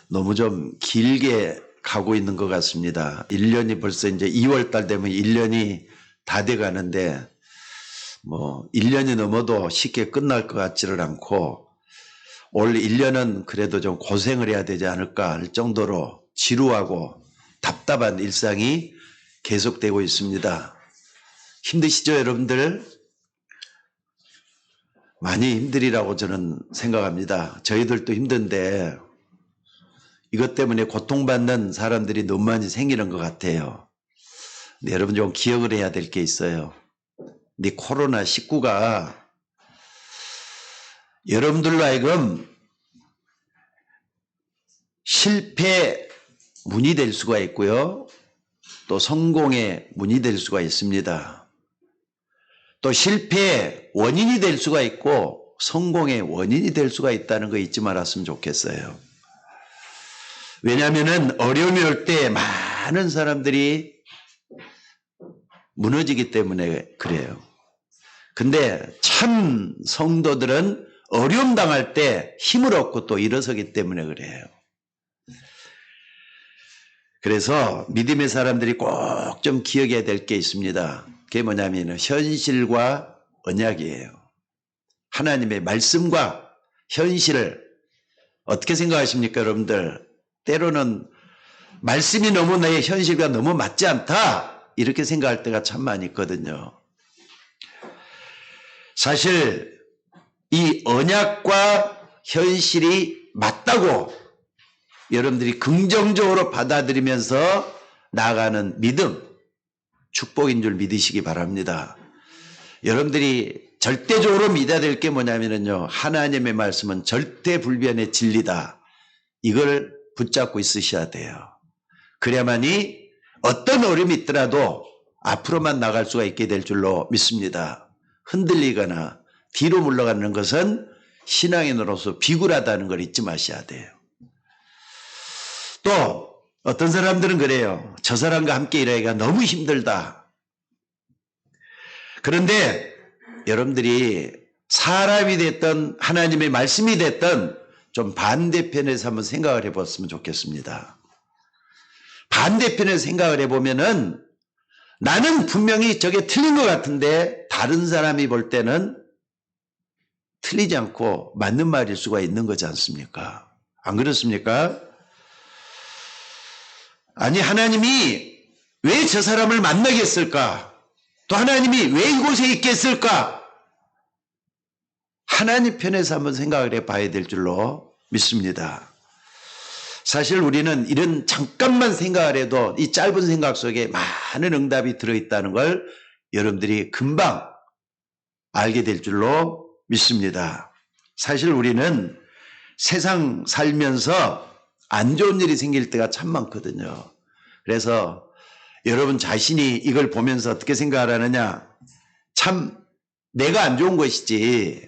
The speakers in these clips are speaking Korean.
너무 좀 길게 가고 있는 것 같습니다. 1년이 벌써 이제 2월 달 되면 1년이 다 돼 가는데 1년이 넘어도 쉽게 끝날 것 같지를 않고 올 1년은 그래도 좀 고생을 해야 되지 않을까 할 정도로 지루하고 답답한 일상이 계속되고 있습니다. 힘드시죠, 여러분들? 많이 힘들이라고 저는 생각합니다. 저희들도 힘든데 이것 때문에 고통받는 사람들이 너무 많이 생기는 것 같아요. 근데 여러분 좀 기억을 해야 될 게 있어요. 근데 코로나19가 여러분들로 하여금 실패 문이 될 수가 있고요. 또 성공의 문이 될 수가 있습니다. 또 실패의 원인이 될 수가 있고 성공의 원인이 될 수가 있다는 거 잊지 말았으면 좋겠어요. 왜냐하면 어려움이 올 때 많은 사람들이 무너지기 때문에 그래요. 근데 참 성도들은 어려움 당할 때 힘을 얻고 또 일어서기 때문에 그래요. 그래서 믿음의 사람들이 꼭 좀 기억해야 될 게 있습니다. 그게 뭐냐면 현실과 언약이에요. 하나님의 말씀과 현실을 어떻게 생각하십니까, 여러분들? 때로는 말씀이 너무 내 현실과 너무 맞지 않다 이렇게 생각할 때가 참 많이 있거든요. 사실 이 언약과 현실이 맞다고 여러분들이 긍정적으로 받아들이면서 나아가는 믿음, 축복인 줄 믿으시기 바랍니다. 여러분들이 절대적으로 믿어야 될 게 뭐냐면요, 하나님의 말씀은 절대 불변의 진리다. 이걸 붙잡고 있으셔야 돼요. 그래야만이 어떤 어려움이 있더라도 앞으로만 나갈 수가 있게 될 줄로 믿습니다. 흔들리거나 뒤로 물러가는 것은 신앙인으로서 비굴하다는 걸 잊지 마셔야 돼요. 또 어떤 사람들은 그래요. 저 사람과 함께 일하기가 너무 힘들다. 그런데 여러분들이 사람이 됐든 하나님의 말씀이 됐든 좀 반대편에서 한번 생각을 해봤으면 좋겠습니다. 반대편에서 생각을 해보면은 나는 분명히 저게 틀린 것 같은데 다른 사람이 볼 때는 틀리지 않고 맞는 말일 수가 있는 거지 않습니까? 안 그렇습니까? 아니, 하나님이 왜 저 사람을 만나게 했을까? 또 하나님이 왜 이곳에 있게 했을까? 하나님 편에서 한번 생각을 해봐야 될 줄로 믿습니다. 사실 우리는 이런 잠깐만 생각을 해도 이 짧은 생각 속에 많은 응답이 들어있다는 걸 여러분들이 금방 알게 될 줄로 믿습니다. 사실 우리는 세상 살면서 안 좋은 일이 생길 때가 참 많거든요. 그래서 여러분 자신이 이걸 보면서 어떻게 생각을 하느냐, 참 내가 안 좋은 것이지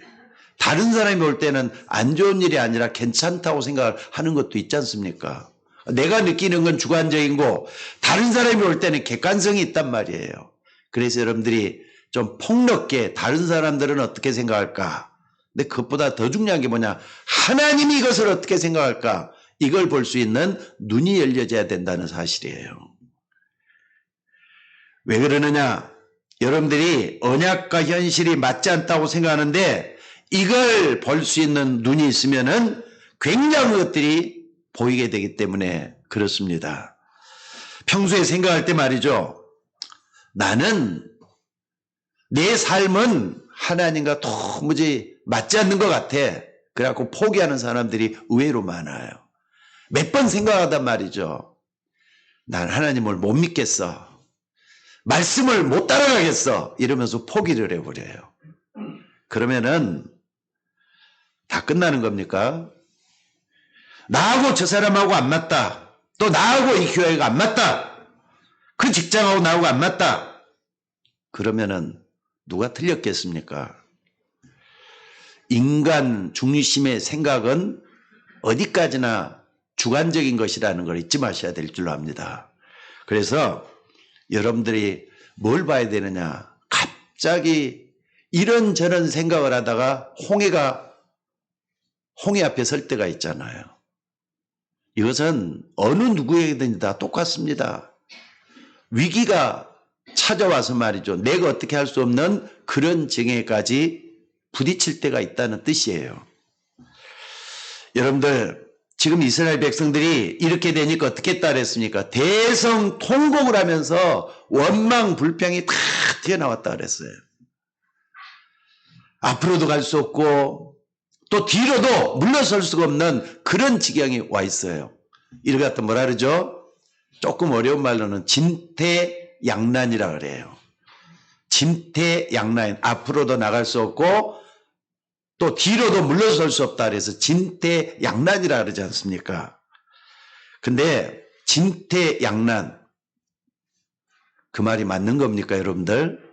다른 사람이 볼 때는 안 좋은 일이 아니라 괜찮다고 생각을 하는 것도 있지 않습니까? 내가 느끼는 건 주관적인 거, 다른 사람이 볼 때는 객관성이 있단 말이에요. 그래서 여러분들이 좀 폭넓게 다른 사람들은 어떻게 생각할까? 근데 그것보다 더 중요한 게 뭐냐? 하나님이 이것을 어떻게 생각할까? 이걸 볼 수 있는 눈이 열려져야 된다는 사실이에요. 왜 그러느냐? 여러분들이 언약과 현실이 맞지 않다고 생각하는데 이걸 볼 수 있는 눈이 있으면은 굉장한 것들이 보이게 되기 때문에 그렇습니다. 평소에 생각할 때 말이죠. 나는 내 삶은 하나님과 도무지 맞지 않는 것 같아. 그래갖고 포기하는 사람들이 의외로 많아요. 몇 번 생각하단 말이죠. 난 하나님을 못 믿겠어. 말씀을 못 따라가겠어. 이러면서 포기를 해버려요. 그러면은 다 끝나는 겁니까? 나하고 저 사람하고 안 맞다. 또 나하고 이 교회가 안 맞다. 그 직장하고 나하고 안 맞다. 그러면은 누가 틀렸겠습니까? 인간 중심의 생각은 어디까지나 주관적인 것이라는 걸 잊지 마셔야 될 줄로 압니다. 그래서 여러분들이 뭘 봐야 되느냐? 갑자기 이런저런 생각을 하다가 홍해 앞에 설 때가 있잖아요. 이것은 어느 누구에게든지 다 똑같습니다. 위기가 찾아와서 말이죠. 내가 어떻게 할 수 없는 그런 정에까지 부딪힐 때가 있다는 뜻이에요. 여러분들, 지금 이스라엘 백성들이 이렇게 되니까 어떻게 했다 그랬습니까? 대성통곡을 하면서 원망 불평이 다 튀어나왔다 그랬어요. 앞으로도 갈 수 없고 또 뒤로도 물러설 수가 없는 그런 지경이 와 있어요. 이를 갖다 뭐라 그러죠? 조금 어려운 말로는 진퇴양난이라 그래요. 진퇴양난, 앞으로도 나갈 수 없고 또 뒤로도 물러설 수 없다 그래서 진퇴양난이라 그러지 않습니까? 근데 진퇴양난, 그 말이 맞는 겁니까, 여러분들?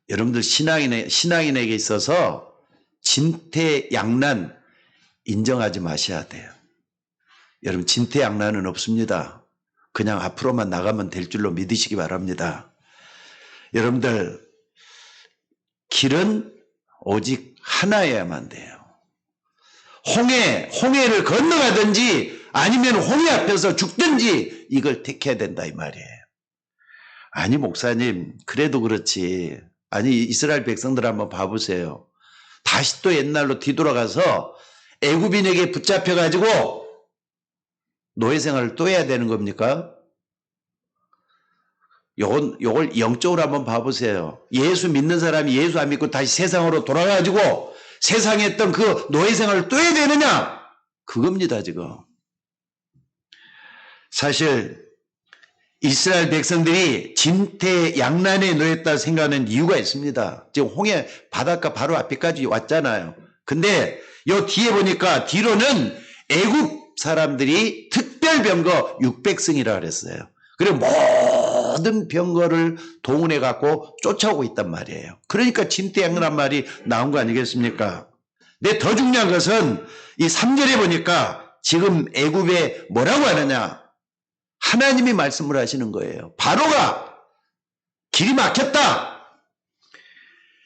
여러분들 신앙인에게 있어서 진퇴양난 인정하지 마셔야 돼요. 여러분, 진퇴양난은 없습니다. 그냥 앞으로만 나가면 될 줄로 믿으시기 바랍니다. 여러분들, 길은 오직 하나여야만 돼요. 홍해를 건너가든지 아니면 홍해 앞에서 죽든지 이걸 택해야 된다 이 말이에요. 아니 목사님, 그래도 그렇지. 아니 이스라엘 백성들 한번 봐보세요. 다시 또 옛날로 뒤돌아가서 애굽인에게 붙잡혀가지고 노예 생활을 또 해야 되는 겁니까? 요걸 영적으로 한번 봐보세요. 예수 믿는 사람이 예수 안 믿고 다시 세상으로 돌아가가지고 세상에 했던 그 노예 생활을 또 해야 되느냐? 그겁니다, 지금. 사실 이스라엘 백성들이 진퇴양난에 놓였다 생각하는 이유가 있습니다. 지금 홍해 바닷가 바로 앞에까지 왔잖아요. 근데 요 뒤에 보니까 뒤로는 애굽 사람들이 특별병거 600승이라 그랬어요. 그리고 모든 병거를 동원해 갖고 쫓아오고 있단 말이에요. 그러니까 진퇴양난 말이 나온 거 아니겠습니까? 근데 더 중요한 것은 이 3절에 보니까 지금 애굽에 뭐라고 하느냐? 하나님이 말씀을 하시는 거예요. 바로가 길이 막혔다.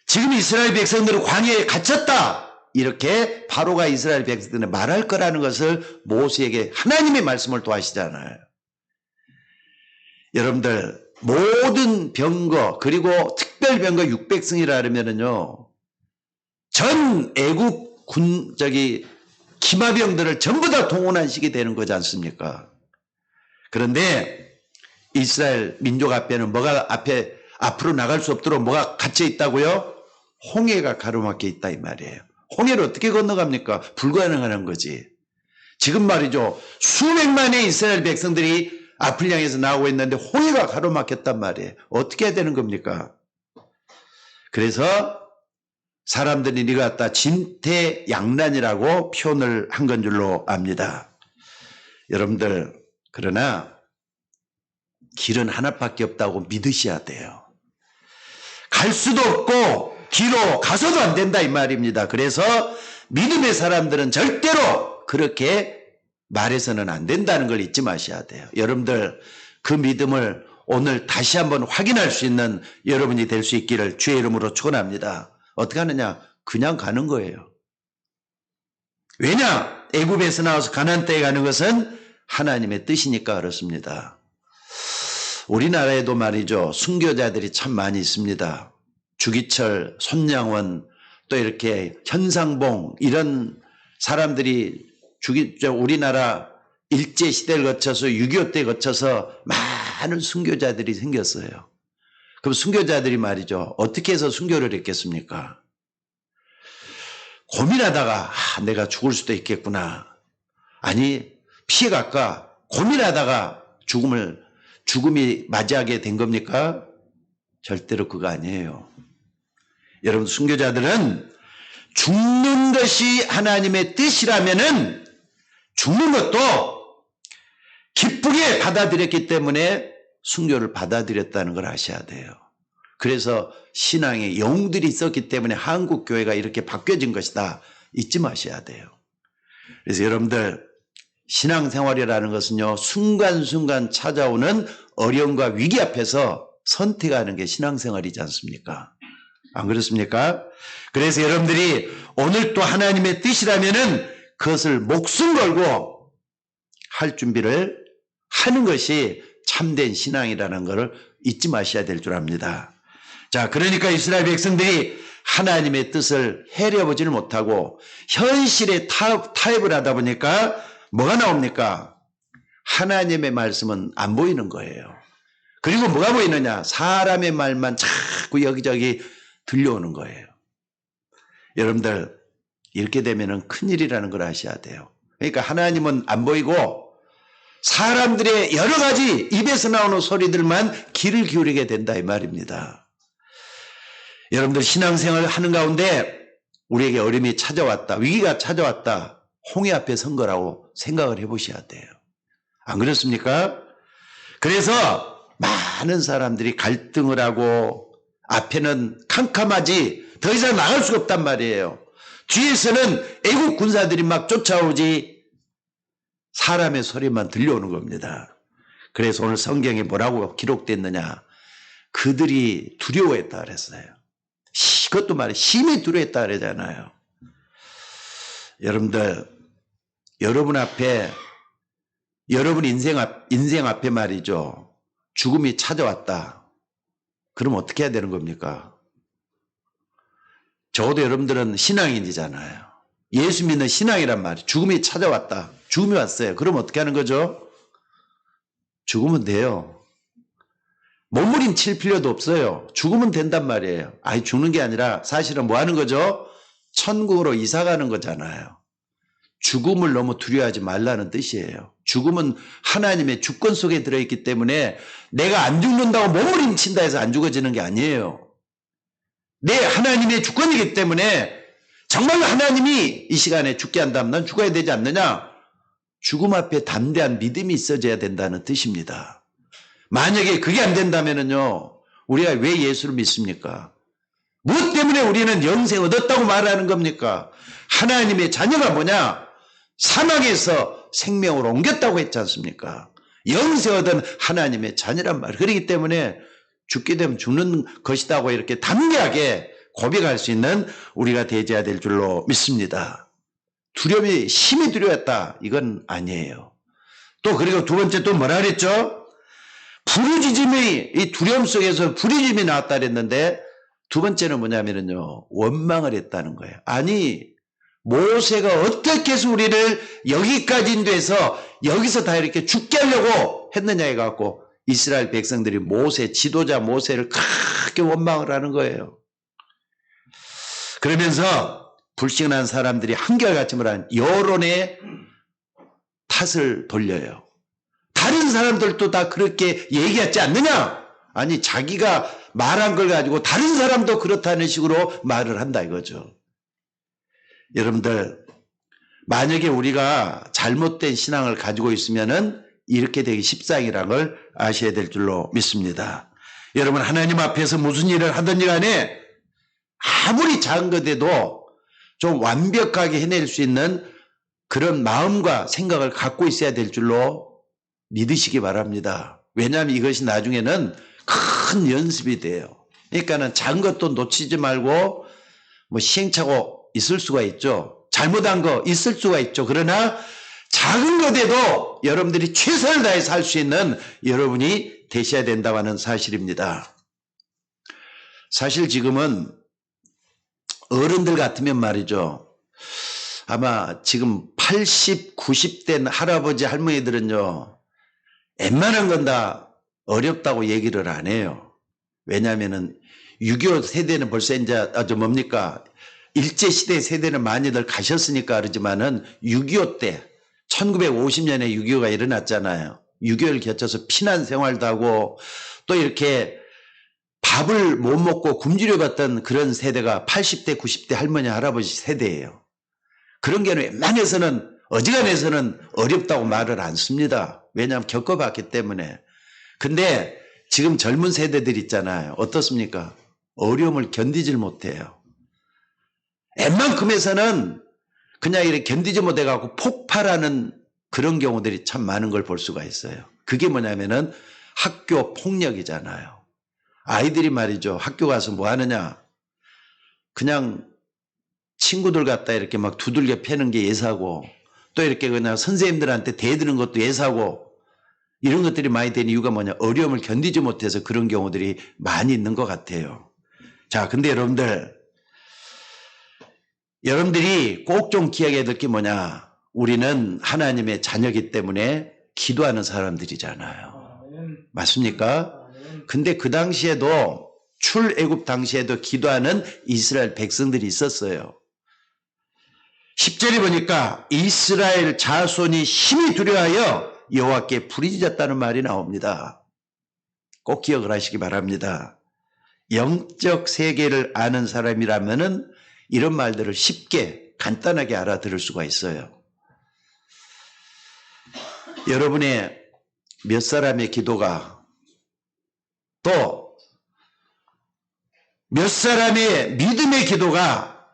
지금 이스라엘 백성들은 광야에 갇혔다. 이렇게 바로가 이스라엘 백성들에 말할 거라는 것을 모세에게 하나님의 말씀을 또 하시잖아요. 여러분들, 모든 병거 그리고 특별병거 600승이라 그러면은요, 전 애국 기마병들을 전부 다 동원한 식이 되는 거지 않습니까? 그런데 이스라엘 민족 앞에는 뭐가 앞으로 나갈 수 없도록 뭐가 갇혀 있다고요? 홍해가 가로막혀 있다 이 말이에요. 홍해를 어떻게 건너갑니까? 불가능한 거지. 지금 말이죠. 수백만의 이스라엘 백성들이 앞을 향해서 나오고 있는데 홍해가 가로막혔단 말이에요. 어떻게 해야 되는 겁니까? 그래서 사람들이 이거 갖다 진퇴양난이라고 표현을 한 건 줄로 압니다. 여러분들, 그러나 길은 하나밖에 없다고 믿으셔야 돼요. 갈 수도 없고 뒤로 가서도 안 된다 이 말입니다. 그래서 믿음의 사람들은 절대로 그렇게 말해서는 안 된다는 걸 잊지 마셔야 돼요. 여러분들, 그 믿음을 오늘 다시 한번 확인할 수 있는 여러분이 될 수 있기를 주의 이름으로 축원합니다. 어떻게 하느냐? 그냥 가는 거예요. 왜냐? 애굽에서 나와서 가나안 땅에 가는 것은 하나님의 뜻이니까 그렇습니다. 우리나라에도 말이죠, 순교자들이 참 많이 있습니다. 주기철, 손양원, 또 이렇게 현상봉, 이런 사람들이 우리나라 일제시대를 거쳐서 6.25 때 거쳐서 많은 순교자들이 생겼어요. 그럼 순교자들이 말이죠, 어떻게 해서 순교를 했겠습니까? 고민하다가 내가 죽을 수도 있겠구나, 아니 피해갈까 고민하다가 죽음이 맞이하게 된 겁니까? 절대로 그거 아니에요. 여러분, 순교자들은 죽는 것이 하나님의 뜻이라면은 죽는 것도 기쁘게 받아들였기 때문에 순교를 받아들였다는 걸 아셔야 돼요. 그래서 신앙에 영웅들이 있었기 때문에 한국 교회가 이렇게 바뀌어진 것이다, 잊지 마셔야 돼요. 그래서 여러분들, 신앙생활이라는 것은요, 순간순간 찾아오는 어려움과 위기 앞에서 선택하는 게 신앙생활이지 않습니까? 안 그렇습니까? 그래서 여러분들이 오늘 또 하나님의 뜻이라면은 그것을 목숨 걸고 할 준비를 하는 것이 참된 신앙이라는 것을 잊지 마셔야 될 줄 압니다. 자, 그러니까 이스라엘 백성들이 하나님의 뜻을 헤려보지를 못하고 현실에 타협을 하다 보니까 뭐가 나옵니까? 하나님의 말씀은 안 보이는 거예요. 그리고 뭐가 보이느냐? 사람의 말만 자꾸 여기저기 들려오는 거예요. 여러분들 이렇게 되면 큰일이라는 걸 아셔야 돼요. 그러니까 하나님은 안 보이고 사람들의 여러 가지 입에서 나오는 소리들만 귀를 기울이게 된다 이 말입니다. 여러분들 신앙생활을 하는 가운데 우리에게 어려움이 찾아왔다, 위기가 찾아왔다, 홍해 앞에 선 거라고 생각을 해보셔야 돼요. 안 그렇습니까? 그래서 많은 사람들이 갈등을 하고 앞에는 캄캄하지 더 이상 나갈 수가 없단 말이에요. 뒤에서는 애국 군사들이 막 쫓아오지 사람의 소리만 들려오는 겁니다. 그래서 오늘 성경에 뭐라고 기록됐느냐? 그들이 두려워했다 그랬어요. 그것도 말이에요. 심히 두려워했다 그러잖아요. 여러분들, 여러분 앞에, 여러분 인생 앞에 말이죠. 죽음이 찾아왔다. 그럼 어떻게 해야 되는 겁니까? 적어도 여러분들은 신앙인이잖아요. 예수 믿는 신앙이란 말이에요. 죽음이 찾아왔다. 죽음이 왔어요. 그럼 어떻게 하는 거죠? 죽으면 돼요. 몸부림칠 필요도 없어요. 죽으면 된단 말이에요. 아니 죽는 게 아니라 사실은 뭐 하는 거죠? 천국으로 이사 가는 거잖아요. 죽음을 너무 두려워하지 말라는 뜻이에요. 죽음은 하나님의 주권 속에 들어있기 때문에 내가 안 죽는다고 몸부림친다 해서 안 죽어지는 게 아니에요. 내 하나님의 주권이기 때문에 정말 하나님이 이 시간에 죽게 한다면 난 죽어야 되지 않느냐? 죽음 앞에 담대한 믿음이 있어져야 된다는 뜻입니다. 만약에 그게 안 된다면요, 우리가 왜 예수를 믿습니까? 무엇 때문에 우리는 영생 얻었다고 말하는 겁니까? 하나님의 자녀가 뭐냐? 사망에서 생명으로 옮겼다고 했지 않습니까? 영생 얻은 하나님의 자녀란 말이에요. 그렇기 때문에 죽게 되면 죽는 것이다고 이렇게 담대하게 고백할 수 있는 우리가 되어야 될 줄로 믿습니다. 두려움이 심히 두려웠다. 이건 아니에요. 또 그리고 두 번째 또 뭐라 그랬죠? 부르짖음이, 이 두려움 속에서 부르짖음이 나왔다 그랬는데 두 번째는 뭐냐면요, 원망을 했다는 거예요. 아니 모세가 어떻게 해서 우리를 여기까지 돼서 여기서 다 이렇게 죽게 하려고 했느냐 해갖고 이스라엘 백성들이 모세, 지도자 모세를 크게 원망을 하는 거예요. 그러면서 불신한 사람들이 한결같이 말하는 여론의 탓을 돌려요. 다른 사람들도 다 그렇게 얘기하지 않느냐? 아니 자기가 말한 걸 가지고 다른 사람도 그렇다는 식으로 말을 한다 이거죠. 여러분들 만약에 우리가 잘못된 신앙을 가지고 있으면은 이렇게 되기 십상이라는 걸 아셔야 될 줄로 믿습니다. 여러분 하나님 앞에서 무슨 일을 하든지 간에 아무리 작은 것에도 좀 완벽하게 해낼 수 있는 그런 마음과 생각을 갖고 있어야 될 줄로 믿으시기 바랍니다. 왜냐하면 이것이 나중에는 큰 연습이 돼요. 그러니까는 작은 것도 놓치지 말고 뭐 시행착오 있을 수가 있죠. 잘못한 거 있을 수가 있죠. 그러나 작은 것에도 여러분들이 최선을 다해서 할 수 있는 여러분이 되셔야 된다고 하는 사실입니다. 사실 지금은 어른들 같으면 말이죠. 아마 지금 80, 90대 할아버지 할머니들은요. 웬만한 건 다 어렵다고 얘기를 안 해요. 왜냐하면은 6.25 세대는 벌써 이제 뭡니까? 일제시대 세대는 많이들 가셨으니까 그러지만은 6.25 때 1950년에 6.25가 일어났잖아요. 6.25를 거쳐서 피난 생활도 하고 또 이렇게 밥을 못 먹고 굶주려 봤던 그런 세대가 80대 90대 할머니 할아버지 세대예요. 그런 게 웬만해서는 어지간해서는 어렵다고 말을 안 씁니다. 왜냐하면 겪어봤기 때문에. 근데 지금 젊은 세대들 있잖아요. 어떻습니까? 어려움을 견디질 못해요. 웬만큼에서는 그냥 이렇게 견디지 못해갖고 폭발하는 그런 경우들이 참 많은 걸 볼 수가 있어요. 그게 뭐냐면은 학교 폭력이잖아요. 아이들이 말이죠. 학교 가서 뭐 하느냐. 그냥 친구들 갖다 이렇게 막 두들겨 패는 게 예사고 또 이렇게 그냥 선생님들한테 대드는 것도 예사고 이런 것들이 많이 된 이유가 뭐냐? 어려움을 견디지 못해서 그런 경우들이 많이 있는 것 같아요. 자, 근데 여러분들이 꼭 좀 기억해야 될 게 뭐냐? 우리는 하나님의 자녀이기 때문에 기도하는 사람들이잖아요. 맞습니까? 근데 그 당시에도 출애굽 당시에도 기도하는 이스라엘 백성들이 있었어요. 10절에 보니까 이스라엘 자손이 심히 두려워하여 여호와께 부르짖었다는 말이 나옵니다. 꼭 기억을 하시기 바랍니다. 영적 세계를 아는 사람이라면은 이런 말들을 쉽게 간단하게 알아들을 수가 있어요. 여러분의 몇 사람의 기도가 또 몇 사람의 믿음의 기도가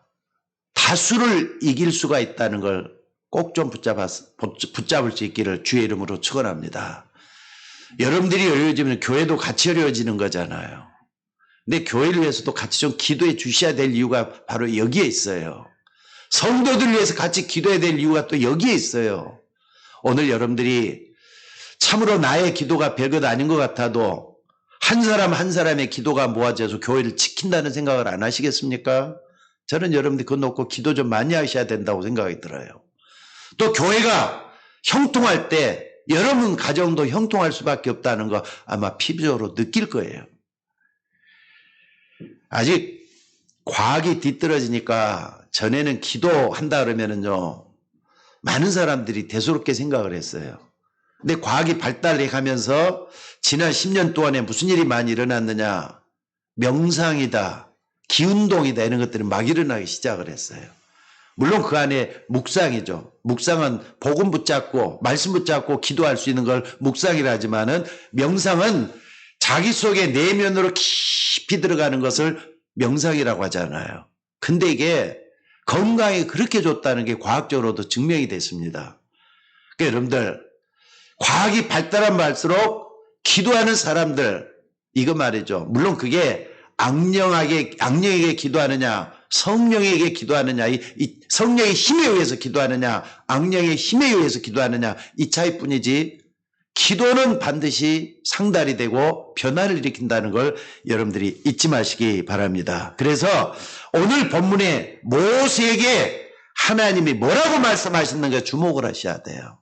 다수를 이길 수가 있다는 걸 꼭 좀 붙잡을 수 있기를 주의 이름으로 축원합니다. 여러분들이 어려워지면 교회도 같이 어려워지는 거잖아요. 근데 교회를 위해서도 같이 좀 기도해 주셔야 될 이유가 바로 여기에 있어요. 성도들을 위해서 같이 기도해야 될 이유가 또 여기에 있어요. 오늘 여러분들이 참으로 나의 기도가 별것 아닌 것 같아도 한 사람 한 사람의 기도가 모아져서 교회를 지킨다는 생각을 안 하시겠습니까? 저는 여러분들 그거 놓고 기도 좀 많이 하셔야 된다고 생각이 들어요. 또 교회가 형통할 때 여러분 가정도 형통할 수밖에 없다는 거 아마 피부적으로 느낄 거예요. 아직 과학이 뒤떨어지니까 전에는 기도한다 그러면은요 많은 사람들이 대수롭게 생각을 했어요. 근데 과학이 발달해 가면서 지난 10년 동안에 무슨 일이 많이 일어났느냐? 명상이다, 기운동이다 이런 것들이 막 일어나기 시작을 했어요. 물론 그 안에 묵상이죠. 묵상은 복음 붙잡고 말씀 붙잡고 기도할 수 있는 걸 묵상이라 하지만은 명상은 자기 속의 내면으로 깊이 들어가는 것을 명상이라고 하잖아요. 근데 이게 건강에 그렇게 좋다는 게 과학적으로도 증명이 됐습니다. 그러니까 여러분들 과학이 발달한 갈수록 기도하는 사람들 이거 말이죠. 물론 그게 악령에게 기도하느냐 성령에게 기도하느냐 이 성령의 힘에 의해서 기도하느냐 악령의 힘에 의해서 기도하느냐 이 차이뿐이지 기도는 반드시 상달이 되고 변화를 일으킨다는 걸 여러분들이 잊지 마시기 바랍니다. 그래서 오늘 본문에 모세에게 하나님이 뭐라고 말씀하셨는가 주목을 하셔야 돼요.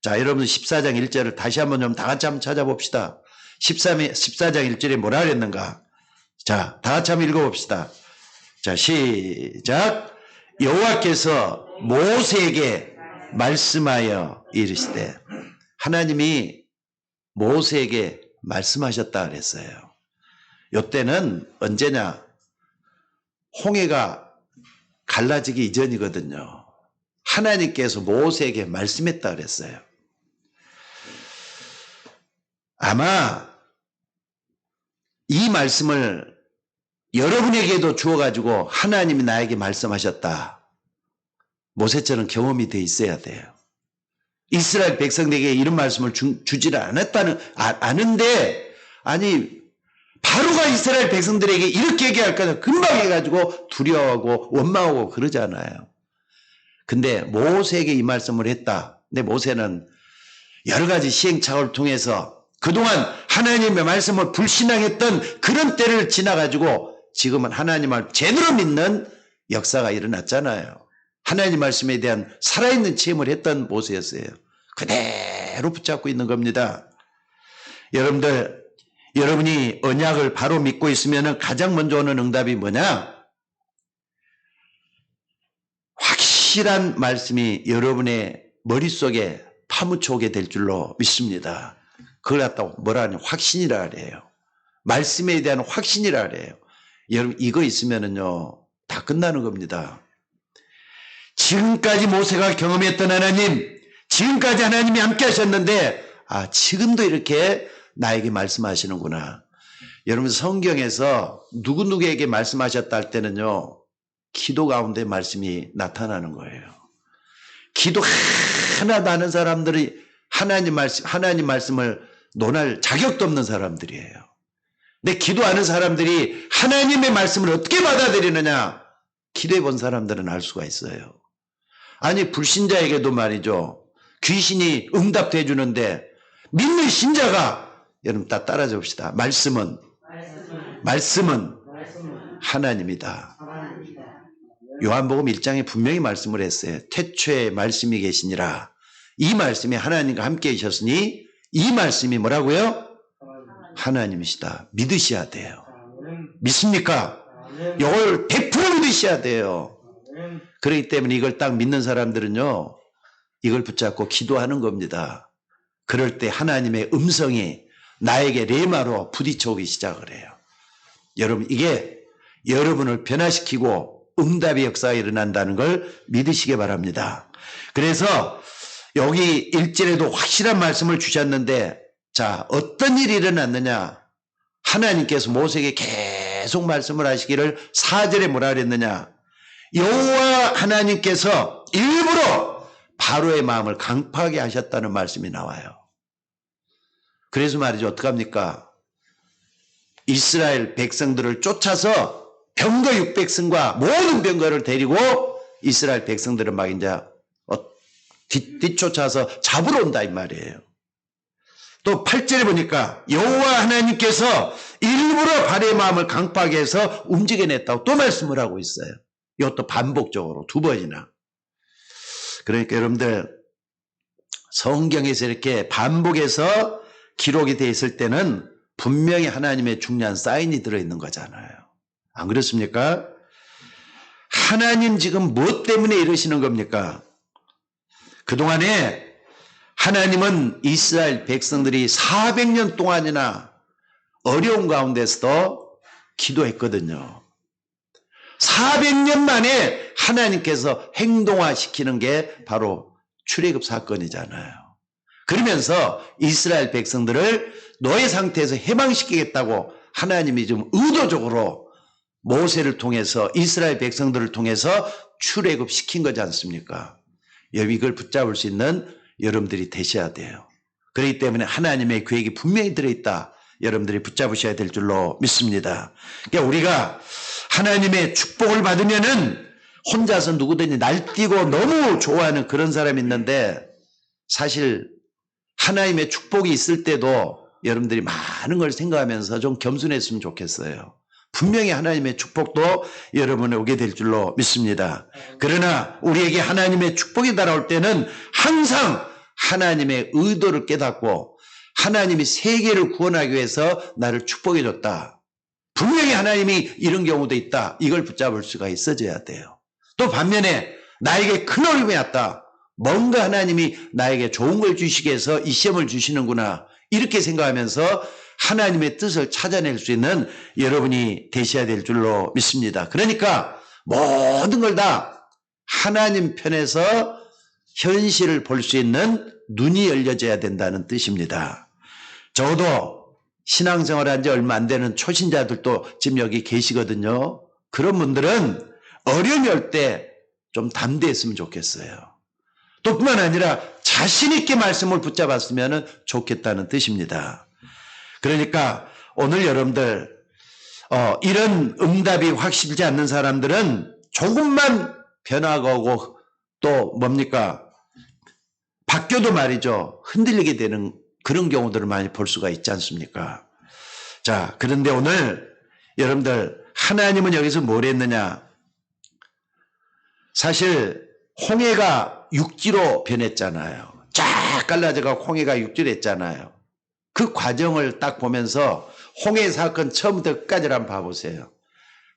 자, 여러분 14장 1절을 다시 한번 좀 다 같이 한번 찾아봅시다. 14장 1절에 뭐라 그랬는가? 자, 다 같이 한번 읽어봅시다. 자, 시작. 여호와께서 모세에게 말씀하여 이르시되 하나님이 모세에게 말씀하셨다 그랬어요. 이때는 언제냐? 홍해가 갈라지기 이전이거든요. 하나님께서 모세에게 말씀했다 그랬어요. 아마 이 말씀을 여러분에게도 주어가지고 하나님이 나에게 말씀하셨다. 모세처럼 경험이 돼 있어야 돼요. 이스라엘 백성에게 이런 말씀을 주지를 않은데 아니 바로가 이스라엘 백성들에게 이렇게 얘기할 거냐 금방 해가지고 두려워하고 원망하고 그러잖아요. 근데 모세에게 이 말씀을 했다. 근데 모세는 여러 가지 시행착오를 통해서 그동안 하나님의 말씀을 불신앙했던 그런 때를 지나가지고 지금은 하나님을 제대로 믿는 역사가 일어났잖아요. 하나님 말씀에 대한 살아있는 체험을 했던 모세였어요. 그대로 붙잡고 있는 겁니다. 여러분들, 여러분이 언약을 바로 믿고 있으면 가장 먼저 오는 응답이 뭐냐? 확실한 말씀이 여러분의 머릿속에 파묻혀 오게 될 줄로 믿습니다. 그걸 갖다가 뭐라 하냐? 확신이라 그래요. 말씀에 대한 확신이라 그래요. 여러분 이거 있으면은요 다 끝나는 겁니다. 지금까지 모세가 경험했던 하나님, 지금까지 하나님이 함께 하셨는데 지금도 이렇게 나에게 말씀하시는구나. 여러분 성경에서 누구에게 말씀하셨다 할 때는요 기도 가운데 말씀이 나타나는 거예요. 기도 하나도 아는 사람들이 하나님 말씀을 논할 자격도 없는 사람들이에요. 근데 기도하는 사람들이 하나님의 말씀을 어떻게 받아들이느냐? 기도해 본 사람들은 알 수가 있어요. 아니 불신자에게도 말이죠. 귀신이 응답해 주는데 믿는 신자가 여러분 다 따라줘 봅시다. 말씀은 하나님이다. 요한복음 1장에 분명히 말씀을 했어요. 태초에 말씀이 계시니라. 이 말씀이 하나님과 함께 계셨으니 이 말씀이 뭐라고요? 하나님이시다. 믿으셔야 돼요. 믿습니까? 이걸 100% 믿으셔야 돼요. 그렇기 때문에 이걸 딱 믿는 사람들은요, 이걸 붙잡고 기도하는 겁니다. 그럴 때 하나님의 음성이 나에게 레마로 부딪혀오기 시작을 해요. 여러분, 이게 여러분을 변화시키고 응답의 역사가 일어난다는 걸 믿으시기 바랍니다. 그래서 여기 1절에도 확실한 말씀을 주셨는데, 자, 어떤 일이 일어났느냐? 하나님께서 모세에게 계속 말씀을 하시기를 4절에 뭐라 그랬느냐? 여호와 하나님께서 일부러 바로의 마음을 강팍하게 하셨다는 말씀이 나와요. 그래서 말이죠. 어떡합니까? 이스라엘 백성들을 쫓아서 병거 600승과 모든 병거를 데리고 이스라엘 백성들은 막 이제 뒤쫓아서 잡으러 온다 이 말이에요. 또 8절에 보니까 여호와 하나님께서 일부러 바로의 마음을 강팍하게 해서 움직여냈다고 또 말씀을 하고 있어요. 이것도 반복적으로 2번이나. 그러니까 여러분들 성경에서 이렇게 반복해서 기록이 되어 있을 때는 분명히 하나님의 중요한 사인이 들어있는 거잖아요. 안 그렇습니까? 하나님 지금 무엇 때문에 이러시는 겁니까? 그동안에 하나님은 이스라엘 백성들이 400년 동안이나 어려운 가운데서도 기도했거든요. 400년 만에 하나님께서 행동화시키는 게 바로 출애굽 사건이잖아요. 그러면서 이스라엘 백성들을 노예 상태에서 해방시키겠다고 하나님이 좀 의도적으로 모세를 통해서 이스라엘 백성들을 통해서 출애굽시킨 거지 않습니까? 이걸 붙잡을 수 있는 여러분들이 되셔야 돼요. 그렇기 때문에 하나님의 계획이 분명히 들어있다. 여러분들이 붙잡으셔야 될 줄로 믿습니다. 그러니까 우리가 하나님의 축복을 받으면은 혼자서 누구든지 날뛰고 너무 좋아하는 그런 사람이 있는데 사실 하나님의 축복이 있을 때도 여러분들이 많은 걸 생각하면서 좀 겸손했으면 좋겠어요. 분명히 하나님의 축복도 여러분에 오게 될 줄로 믿습니다. 그러나 우리에게 하나님의 축복이 달아올 때는 항상 하나님의 의도를 깨닫고 하나님이 세계를 구원하기 위해서 나를 축복해 줬다. 분명히 하나님이 이런 경우도 있다. 이걸 붙잡을 수가 있어져야 돼요. 또 반면에 나에게 큰 어려움이 왔다. 뭔가 하나님이 나에게 좋은 걸 주시기 위해서 이 시험을 주시는구나. 이렇게 생각하면서 하나님의 뜻을 찾아낼 수 있는 여러분이 되셔야 될 줄로 믿습니다. 그러니까 모든 걸 다 하나님 편에서 현실을 볼 수 있는 눈이 열려져야 된다는 뜻입니다. 저도 신앙생활 한 지 얼마 안 되는 초신자들도 지금 여기 계시거든요. 그런 분들은 어려움이 올 때 좀 담대했으면 좋겠어요. 또 뿐만 아니라 자신 있게 말씀을 붙잡았으면 좋겠다는 뜻입니다. 그러니까 오늘 여러분들 이런 응답이 확실치 않는 사람들은 조금만 변화가 오고 또 뭡니까? 바뀌어도 말이죠. 흔들리게 되는 그런 경우들을 많이 볼 수가 있지 않습니까? 자, 그런데 오늘 여러분들 하나님은 여기서 뭘 했느냐? 사실 홍해가 육지로 변했잖아요. 쫙 갈라져가 홍해가 육지로 했잖아요. 그 과정을 딱 보면서 홍해 사건 처음부터 끝까지를 한번 봐보세요.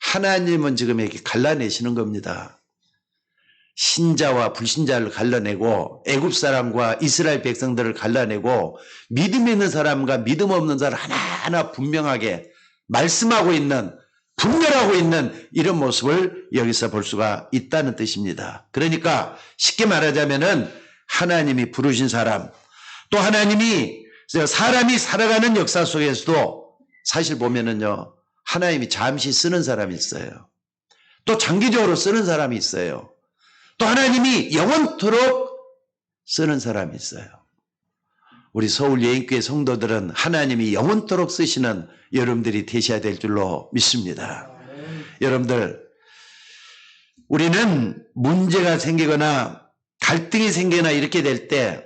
하나님은 지금 이렇게 갈라내시는 겁니다. 신자와 불신자를 갈라내고 애굽 사람과 이스라엘 백성들을 갈라내고 믿음 있는 사람과 믿음 없는 사람 하나하나 분명하게 말씀하고 있는 분별하고 있는 이런 모습을 여기서 볼 수가 있다는 뜻입니다. 그러니까 쉽게 말하자면은 하나님이 부르신 사람 또 하나님이 사람이 살아가는 역사 속에서도 사실 보면은요 하나님이 잠시 쓰는 사람이 있어요. 또 장기적으로 쓰는 사람이 있어요. 또 하나님이 영원토록 쓰는 사람이 있어요. 우리 서울 예인교회 성도들은 하나님이 영원토록 쓰시는 여러분들이 되셔야 될 줄로 믿습니다. 여러분들 우리는 문제가 생기거나 갈등이 생기나 이렇게 될 때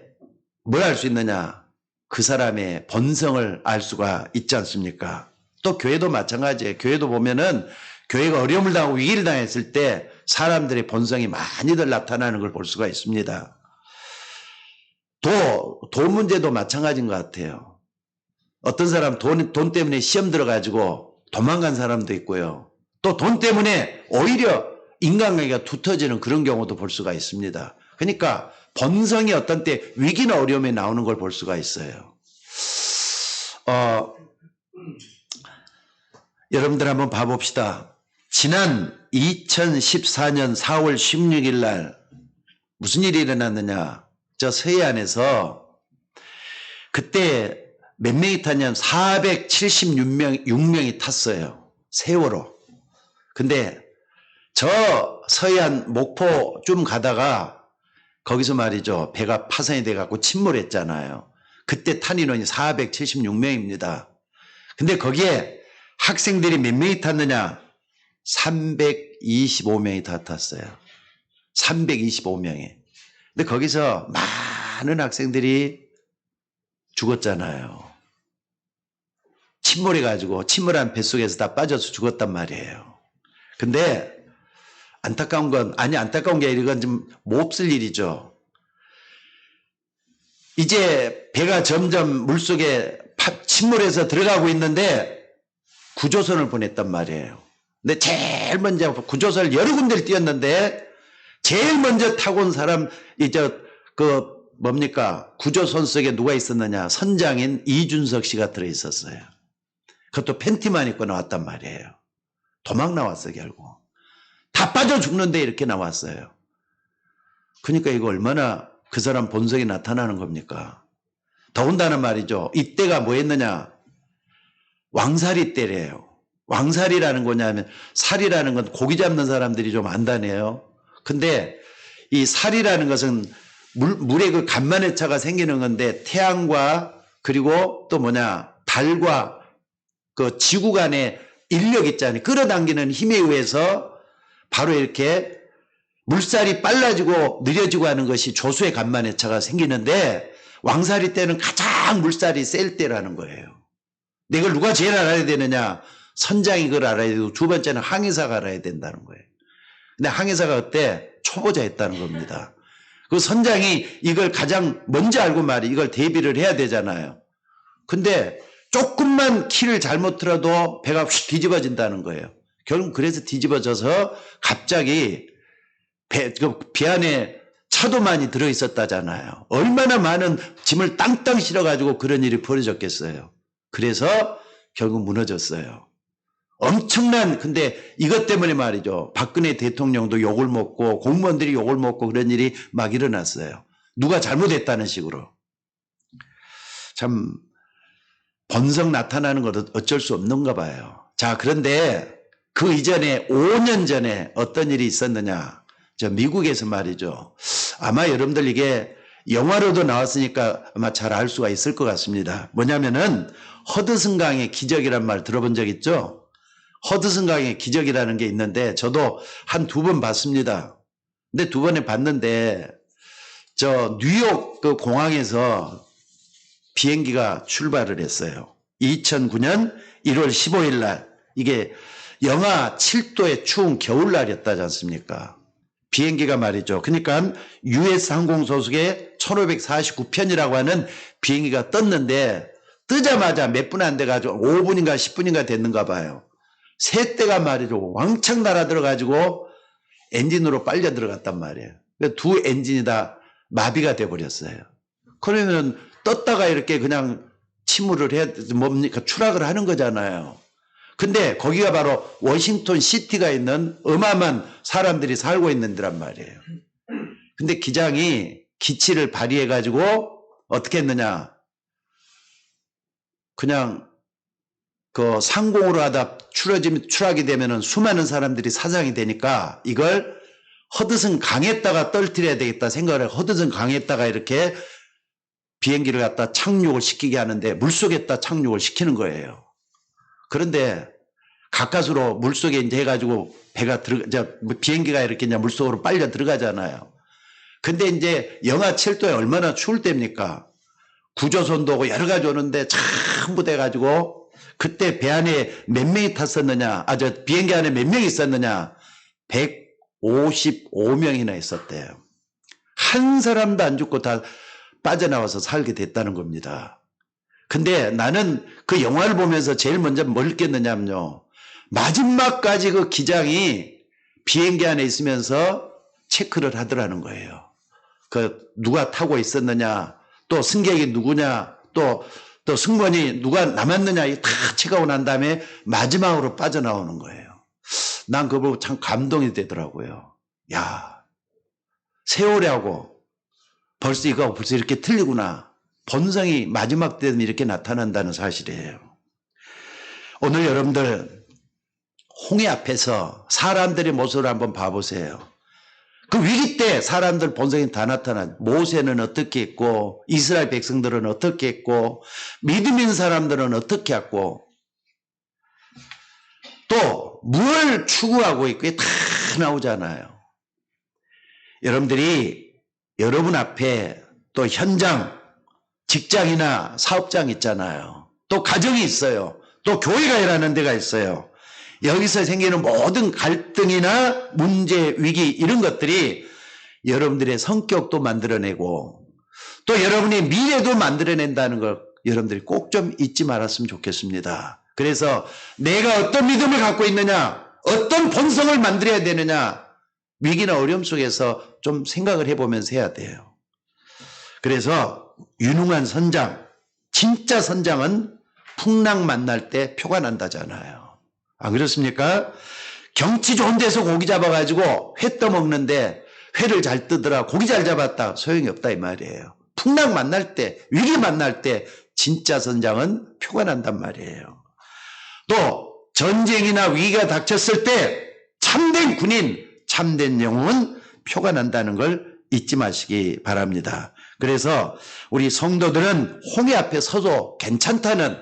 뭘 알 수 있느냐? 그 사람의 본성을 알 수가 있지 않습니까? 또 교회도 마찬가지예요. 교회도 보면은 교회가 어려움을 당하고 위기를 당했을 때 사람들의 본성이 많이들 나타나는 걸 볼 수가 있습니다. 돈 문제도 마찬가지인 것 같아요. 어떤 사람 돈 때문에 시험 들어가지고 도망간 사람도 있고요. 또 돈 때문에 오히려 인간관계가 두터지는 그런 경우도 볼 수가 있습니다. 그러니까 본성이 어떤 때 위기나 어려움에 나오는 걸 볼 수가 있어요. 여러분들 한번 봐봅시다. 지난 2014년 4월 16일 날 무슨 일이 일어났느냐. 저 서해안에서 그때 몇 명이 탔냐면 476명이 탔어요. 세월호. 근데 저 서해안 목포 좀 가다가 거기서 말이죠. 배가 파손이 돼갖고 침몰했잖아요. 그때 탄 인원이 476명입니다. 근데 거기에 학생들이 몇 명이 탔느냐? 325명이 다 탔어요. 325명이. 근데 거기서 많은 학생들이 죽었잖아요. 침몰해가지고 침몰한 뱃속에서 다 빠져서 죽었단 말이에요. 근데 안타까운 건, 아니 안타까운 게 아니라 이건 좀 몹쓸 일이죠. 이제 배가 점점 물속에 침몰해서 들어가고 있는데 구조선을 보냈단 말이에요. 근데 제일 먼저 구조선을 여러 군데를 띄웠는데 제일 먼저 타고 온 사람 구조선 속에 누가 있었느냐? 선장인 이준석 씨가 들어있었어요. 그것도 팬티만 입고 나왔단 말이에요. 도망 나왔어 결국. 다 빠져 죽는데 이렇게 나왔어요. 그러니까 이거 얼마나 그 사람 본성이 나타나는 겁니까? 더군다나 말이죠. 이때가 뭐였느냐? 왕살이 때래요. 왕살이라는 거냐면 살이라는 건 고기 잡는 사람들이 좀 안다네요. 근데 이 살이라는 것은 물에 그 간만의 차가 생기는 건데 태양과 그리고 또 달과 그 지구 간의 인력 있잖아요. 끌어당기는 힘에 의해서 바로 이렇게 물살이 빨라지고 느려지고 하는 것이 조수의 간만의 차가 생기는데 왕살이 때는 가장 물살이 셀 때라는 거예요. 근데 이걸 누가 제일 알아야 되느냐? 선장이 그걸 알아야 되고 두 번째는 항해사가 알아야 된다는 거예요. 근데 항해사가 그때 초보자였다는 겁니다. 그 선장이 이걸 가장 먼저 알고 말이 이걸 대비를 해야 되잖아요. 근데 조금만 키를 잘못 틀어도 배가 휙 뒤집어진다는 거예요. 결국 그래서 뒤집어져서 갑자기 배 안에 차도 많이 들어있었다잖아요. 얼마나 많은 짐을 땅땅 실어가지고 그런 일이 벌어졌겠어요. 그래서 결국 무너졌어요. 엄청난, 근데 이것 때문에 말이죠. 박근혜 대통령도 욕을 먹고 공무원들이 욕을 먹고 그런 일이 막 일어났어요. 누가 잘못했다는 식으로. 참 본성 나타나는 것도 어쩔 수 없는가 봐요. 자, 그런데 그 이전에 5년 전에 어떤 일이 있었느냐. 저 미국에서 말이죠. 아마 여러분들 이게 영화로도 나왔으니까 아마 잘 알 수가 있을 것 같습니다. 뭐냐면은 허드슨 강의 기적이란 말 들어본 적 있죠? 허드슨 강의 기적이라는 게 있는데 저도 한 2번 봤습니다. 근데 2번에 봤는데 저 뉴욕 그 공항에서 비행기가 출발을 했어요. 2009년 1월 15일 날. 이게 영하 7도의 추운 겨울날이었다지 않습니까? 비행기가 말이죠. 그러니까 US 항공 소속의 1549편이라고 하는 비행기가 떴는데 뜨자마자 몇 분 안 돼가지고 5분인가 10분인가 됐는가 봐요. 새 때가 말이죠. 왕창 날아들어가지고 엔진으로 빨려 들어갔단 말이에요. 두 엔진이 다 마비가 돼버렸어요. 그러면 떴다가 이렇게 그냥 침몰을 해야 뭡니까? 추락을 하는 거잖아요. 근데 거기가 바로 워싱턴 시티가 있는 어마어마한 사람들이 살고 있는 데란 말이에요. 근데 기장이 기치를 발휘해가지고 어떻게 했느냐. 그냥 그 상공으로 하다 추락이 되면은 수많은 사람들이 사상이 되니까 이걸 허드슨 강에다가 떨어뜨려야 되겠다 생각을 해서 허드슨 강에다가 이렇게 비행기를 갖다 착륙을 시키게 하는데 물속에다 착륙을 시키는 거예요. 그런데 가까스로 물속에 이제 해가지고 비행기가 이렇게 이제 물속으로 빨려 들어가잖아요. 근데 이제 영하 7도에 얼마나 추울 때입니까? 구조선도 오고 여러 가지 오는데 전부 돼가지고 그때 배 안에 몇 명이 탔었느냐, 비행기 안에 몇 명이 있었느냐? 155명이나 있었대요. 한 사람도 안 죽고 다 빠져나와서 살게 됐다는 겁니다. 근데 나는 그 영화를 보면서 제일 먼저 뭘 느꼈느냐면요. 마지막까지 그 기장이 비행기 안에 있으면서 체크를 하더라는 거예요. 그 누가 타고 있었느냐, 또 승객이 누구냐, 또 승무원이 누가 남았느냐, 다 체크하고 난 다음에 마지막으로 빠져나오는 거예요. 난 그거 보고 참 감동이 되더라고요. 야, 세월하고 벌써 이렇게 틀리구나. 본성이 마지막 때는 이렇게 나타난다는 사실이에요. 오늘 여러분들 홍해 앞에서 사람들의 모습을 한번 봐보세요. 그 위기 때 사람들 본성이 다 나타나요. 모세는 어떻게 했고, 이스라엘 백성들은 어떻게 했고, 믿음 있는 사람들은 어떻게 했고, 또 뭘 추구하고 있고 다 나오잖아요. 여러분들이 여러분 앞에 또 현장, 직장이나 사업장 있잖아요. 또 가정이 있어요. 또 교회가 일하는 데가 있어요. 여기서 생기는 모든 갈등이나 문제, 위기 이런 것들이 여러분들의 성격도 만들어내고 또 여러분의 미래도 만들어낸다는 걸 여러분들이 꼭 좀 잊지 말았으면 좋겠습니다. 그래서 내가 어떤 믿음을 갖고 있느냐, 어떤 본성을 만들어야 되느냐, 위기나 어려움 속에서 좀 생각을 해보면서 해야 돼요. 그래서 유능한 선장, 진짜 선장은 풍랑 만날 때 표가 난다잖아요. 안 그렇습니까? 경치 좋은 데서 고기 잡아가지고 회 떠먹는데 회를 잘 뜨더라, 고기 잘 잡았다, 소용이 없다 이 말이에요. 풍랑 만날 때, 위기 만날 때 진짜 선장은 표가 난단 말이에요. 또 전쟁이나 위기가 닥쳤을 때 참된 군인, 참된 영웅은 표가 난다는 걸 잊지 마시기 바랍니다. 그래서 우리 성도들은 홍해 앞에 서도 괜찮다는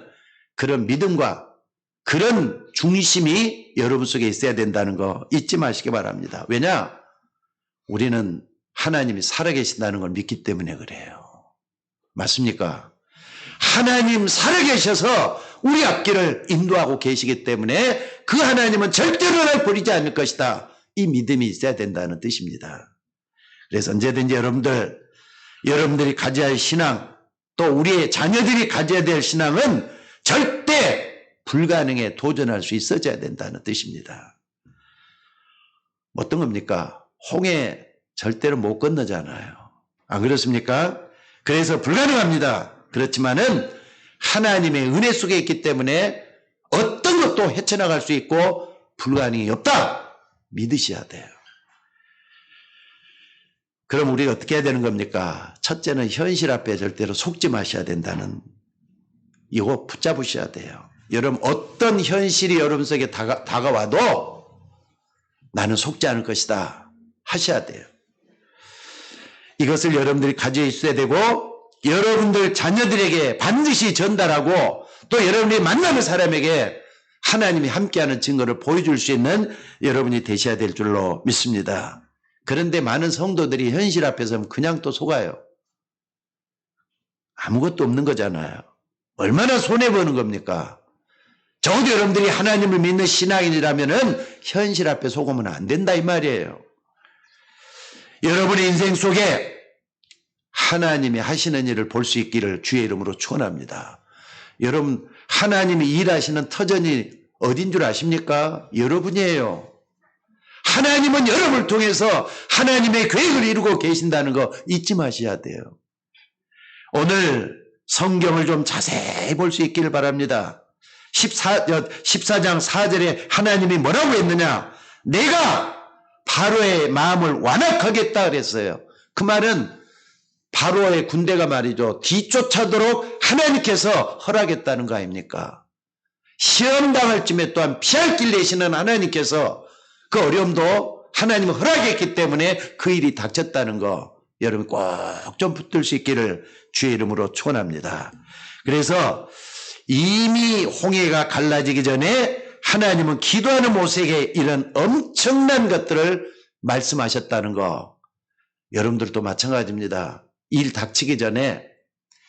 그런 믿음과 그런 중심이 여러분 속에 있어야 된다는 거 잊지 마시기 바랍니다. 왜냐? 우리는 하나님이 살아계신다는 걸 믿기 때문에 그래요. 맞습니까? 하나님 살아계셔서 우리 앞길을 인도하고 계시기 때문에 그 하나님은 절대로 날 버리지 않을 것이다. 이 믿음이 있어야 된다는 뜻입니다. 그래서 언제든지 여러분들이 가져야 할 신앙, 또 우리의 자녀들이 가져야 될 신앙은 절대 불가능에 도전할 수 있어져야 된다는 뜻입니다. 어떤 겁니까? 홍해 절대로 못 건너잖아요. 안 그렇습니까? 그래서 불가능합니다. 그렇지만은 하나님의 은혜 속에 있기 때문에 어떤 것도 헤쳐나갈 수 있고 불가능이 없다. 믿으셔야 돼요. 그럼 우리가 어떻게 해야 되는 겁니까? 첫째는 현실 앞에 절대로 속지 마셔야 된다는 이거 붙잡으셔야 돼요. 여러분 어떤 현실이 여러분 속에 다가와도 나는 속지 않을 것이다 하셔야 돼요. 이것을 여러분들이 가지고 있어야 되고 여러분들 자녀들에게 반드시 전달하고 또 여러분이 만나는 사람에게 하나님이 함께하는 증거를 보여줄 수 있는 여러분이 되셔야 될 줄로 믿습니다. 그런데 많은 성도들이 현실 앞에서는 그냥 또 속아요. 아무것도 없는 거잖아요. 얼마나 손해보는 겁니까? 적어도 여러분들이 하나님을 믿는 신앙인이라면 현실 앞에 속으면 안 된다 이 말이에요. 여러분의 인생 속에 하나님이 하시는 일을 볼 수 있기를 주의 이름으로 축원합니다. 여러분 하나님이 일하시는 터전이 어딘 줄 아십니까? 여러분이에요. 하나님은 여러분을 통해서 하나님의 계획을 이루고 계신다는 거 잊지 마셔야 돼요. 오늘 성경을 좀 자세히 볼 수 있기를 바랍니다. 14장 4절에 하나님이 뭐라고 했느냐? 내가 바로의 마음을 완악하겠다 그랬어요. 그 말은 바로의 군대가 말이죠. 뒤쫓아도록 하나님께서 허락했다는 거 아닙니까? 시험당할 쯤에 또한 피할 길 내시는 하나님께서 그 어려움도 하나님은 허락했기 때문에 그 일이 닥쳤다는 거 여러분 꼭 좀 붙들 수 있기를 주의 이름으로 축원합니다. 그래서 이미 홍해가 갈라지기 전에 하나님은 기도하는 모세에게 이런 엄청난 것들을 말씀하셨다는 거 여러분들도 마찬가지입니다. 일 닥치기 전에,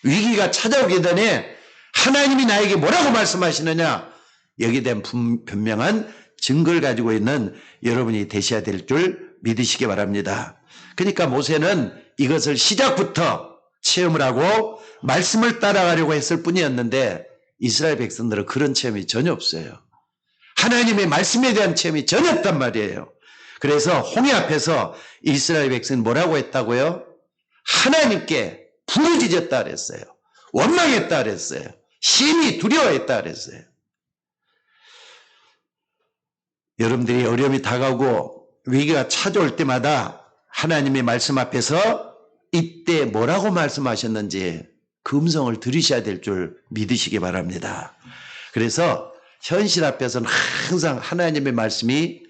위기가 찾아오기 전에 하나님이 나에게 뭐라고 말씀하시느냐, 여기에 대한 분명한 증거를 가지고 있는 여러분이 되셔야 될 줄 믿으시기 바랍니다. 그러니까 모세는 이것을 시작부터 체험을 하고 말씀을 따라가려고 했을 뿐이었는데 이스라엘 백성들은 그런 체험이 전혀 없어요. 하나님의 말씀에 대한 체험이 전혀 없단 말이에요. 그래서 홍해 앞에서 이스라엘 백성은 뭐라고 했다고요? 하나님께 부르짖었다 그랬어요. 원망했다 그랬어요. 심히 두려워했다 그랬어요. 여러분들이 어려움이 다가오고 위기가 찾아올 때마다 하나님의 말씀 앞에서 이때 뭐라고 말씀하셨는지 그 음성을 들으셔야 될 줄 믿으시기 바랍니다. 그래서 현실 앞에서는 항상 하나님의 말씀이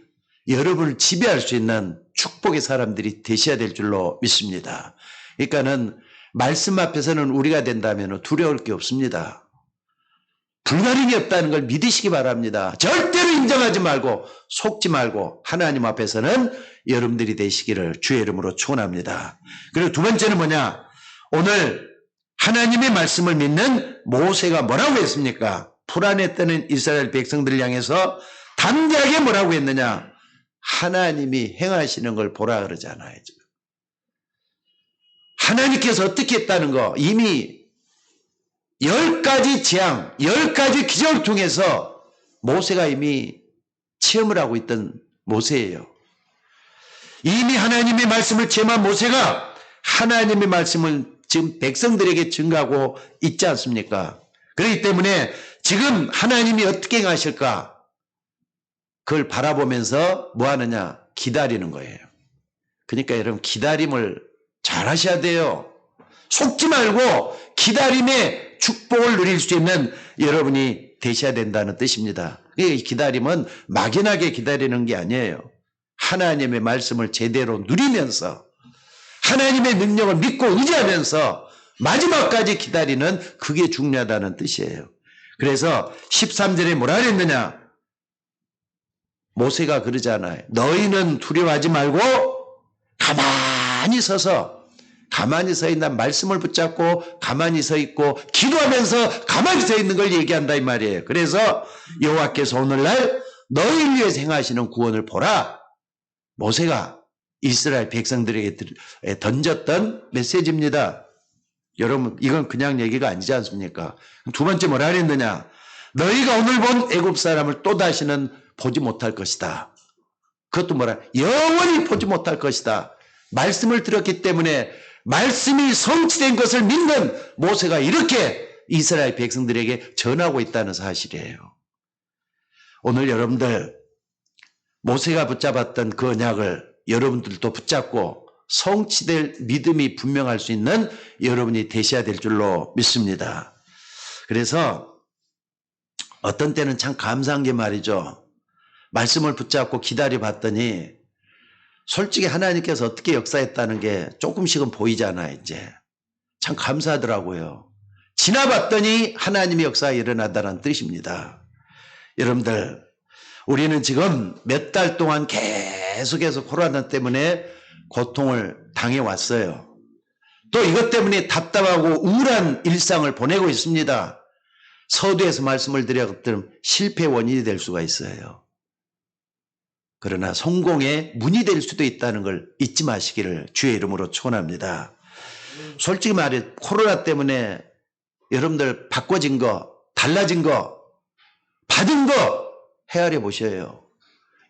여러분을 지배할 수 있는 축복의 사람들이 되셔야 될 줄로 믿습니다. 그러니까는 말씀 앞에서는 우리가 된다면 두려울 게 없습니다. 불가능이 없다는 걸 믿으시기 바랍니다. 절대로 인정하지 말고 속지 말고 하나님 앞에서는 여러분들이 되시기를 주의 이름으로 축원합니다. 그리고 두 번째는 뭐냐? 오늘 하나님의 말씀을 믿는 모세가 뭐라고 했습니까? 불안에 떠는 이스라엘 백성들을 향해서 담대하게 뭐라고 했느냐? 하나님이 행하시는 걸 보라 그러잖아요. 하나님께서 어떻게 했다는 거 이미 10가지 재앙, 10가지 기적을 통해서 모세가 이미 체험을 하고 있던 모세예요. 이미 하나님의 말씀을 체험한 모세가 하나님의 말씀을 지금 백성들에게 증거하고 있지 않습니까? 그렇기 때문에 지금 하나님이 어떻게 행하실까? 그걸 바라보면서 뭐 하느냐? 기다리는 거예요. 그러니까 여러분 기다림을 잘 하셔야 돼요. 속지 말고 기다림의 축복을 누릴 수 있는 여러분이 되셔야 된다는 뜻입니다. 이 기다림은 막연하게 기다리는 게 아니에요. 하나님의 말씀을 제대로 누리면서 하나님의 능력을 믿고 의지하면서 마지막까지 기다리는 그게 중요하다는 뜻이에요. 그래서 13절에 뭐라 그랬느냐? 모세가 그러잖아요. 너희는 두려워하지 말고 가만히 서 있는 말씀을 붙잡고 가만히 서 있고 기도하면서 가만히 서 있는 걸 얘기한다 이 말이에요. 그래서 여호와께서 오늘날 너희를 위해서 행하시는 구원을 보라. 모세가 이스라엘 백성들에게 던졌던 메시지입니다. 여러분 이건 그냥 얘기가 아니지 않습니까? 두 번째 뭐라 그랬느냐? 너희가 오늘 본 애굽 사람을 또다시는 보지 못할 것이다. 그것도 뭐라? 영원히 보지 못할 것이다. 말씀을 들었기 때문에 말씀이 성취된 것을 믿는 모세가 이렇게 이스라엘 백성들에게 전하고 있다는 사실이에요. 오늘 여러분들 모세가 붙잡았던 그 언약을 여러분들도 붙잡고 성취될 믿음이 분명할 수 있는 여러분이 되셔야 될 줄로 믿습니다. 그래서 어떤 때는 참 감사한 게 말이죠. 말씀을 붙잡고 기다려 봤더니 솔직히 하나님께서 어떻게 역사했다는 게 조금씩은 보이잖아요. 이제 참 감사하더라고요. 지나봤더니 하나님의 역사가 일어난다는 뜻입니다. 여러분들 우리는 지금 몇 달 동안 계속해서 코로나 때문에 고통을 당해왔어요. 또 이것 때문에 답답하고 우울한 일상을 보내고 있습니다. 서두에서 말씀을 드렸던 실패의 원인이 될 수가 있어요. 그러나 성공의 문이 될 수도 있다는 걸 잊지 마시기를 주의 이름으로 축원합니다. 솔직히 말해 코로나 때문에 여러분들 바꿔진 거, 달라진 거, 받은 거 헤아려 보셔요.